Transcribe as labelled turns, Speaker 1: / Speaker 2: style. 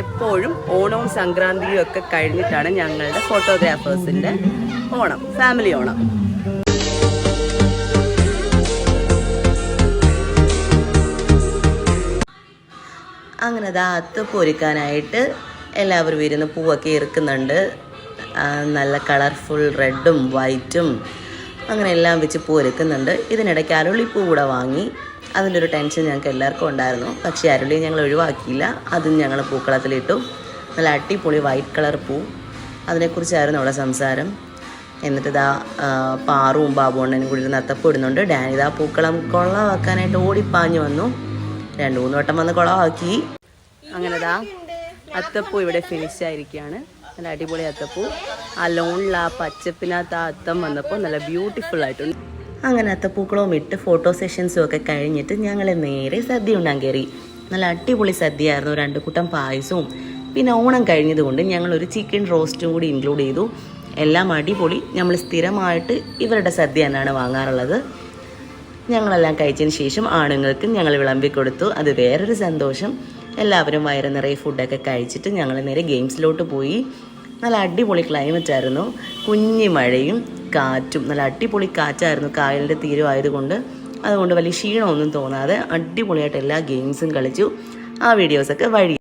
Speaker 1: എപ്പോഴും ഓണവും സംക്രാന്തിയും ഒക്കെ കഴിഞ്ഞിട്ടാണ് ഞങ്ങളുടെ ഫോട്ടോഗ്രാഫേഴ്സിൻ്റെ ഓണം, ഫാമിലി ഓണം. അങ്ങനെ അത്തപ്പൂ ഒരുക്കാനായിട്ട് എല്ലാവരും ഇരുന്ന് പൂവൊക്കെ ഇറുക്കുന്നുണ്ട്. നല്ല കളർഫുൾ റെഡും വൈറ്റും അങ്ങനെ എല്ലാം വെച്ച് പൂ ഒരുക്കുന്നുണ്ട്. ഇതിനിടയ്ക്ക് അരുളിപ്പൂ കൂടെ വാങ്ങി. അതിലൊരു ടെൻഷൻ ഞങ്ങൾക്ക് എല്ലാവർക്കും ഉണ്ടായിരുന്നു. പക്ഷേ അരുളി ഞങ്ങൾ ഒഴിവാക്കിയില്ല, അതും ഞങ്ങൾ പൂക്കളത്തിലിട്ടു. നല്ല അടിപൊളി വൈറ്റ് കളർ പൂ, അതിനെക്കുറിച്ചായിരുന്നു അവിടെ സംസാരം. എന്നിട്ട് പാറുവും ബാബുണ്ണനും കൂടി ഇരുന്ന് അത്തപ്പൂ ഇടുന്നുണ്ട്. ഡാനി പൂക്കളം കുളമാക്കാനായിട്ട് ഓടിപ്പാഞ്ഞു വന്നു. 2-3 വട്ടം വന്ന് കുളമാക്കി. അങ്ങനെ അത്തപ്പൂ ഇവിടെ ഫിനിഷ് ആയിരിക്കുകയാണ്. നല്ല അടിപൊളി അത്തപ്പൂ. ആ ലോണിൽ ആ പച്ചപ്പിനകത്ത് ആ അത്തം വന്നപ്പോൾ നല്ല ബ്യൂട്ടിഫുൾ ആയിട്ടുണ്ട്. അങ്ങനെ അത്തപ്പൂക്കളവും ഇട്ട് ഫോട്ടോ സെഷൻസും ഒക്കെ കഴിഞ്ഞിട്ട് ഞങ്ങൾ നേരെ സദ്യ ഉണ്ടാൻ കയറി. നല്ല അടിപൊളി സദ്യയായിരുന്നു. 2 കൂട്ടം പായസവും പിന്നെ ഓണം കഴിഞ്ഞതുകൊണ്ട് ഞങ്ങളൊരു ചിക്കൻ റോസ്റ്റും കൂടി ഇൻക്ലൂഡ് ചെയ്തു. എല്ലാം അടിപൊളി. നമ്മൾ സ്ഥിരമായിട്ട് ഇവരുടെ സദ്യ തന്നെയാണ് വാങ്ങാറുള്ളത്. ഞങ്ങളെല്ലാം കഴിച്ചതിന് ശേഷം ആണുങ്ങൾക്ക് ഞങ്ങൾ വിളമ്പി കൊടുത്തു. അത് വേറൊരു സന്തോഷം. എല്ലാവരും വയറ് നിറയെ ഫുഡൊക്കെ കഴിച്ചിട്ട് ഞങ്ങൾ നേരെ ഗെയിംസിലോട്ട് പോയി. നല്ല അടിപൊളി ക്ലൈമറ്റ് ആയിരുന്നു. കുഞ്ഞി മഴയും കാറ്റും. നല്ല അടിപൊളി കാറ്റായിരുന്നു. കായലിൻ്റെ തീരമായതുകൊണ്ട് അതുകൊണ്ട് വലിയ ക്ഷീണമൊന്നും തോന്നാതെ അടിപൊളിയായിട്ട് എല്ലാ ഗെയിംസും കളിച്ചു. ആ വീഡിയോസൊക്കെ വഴി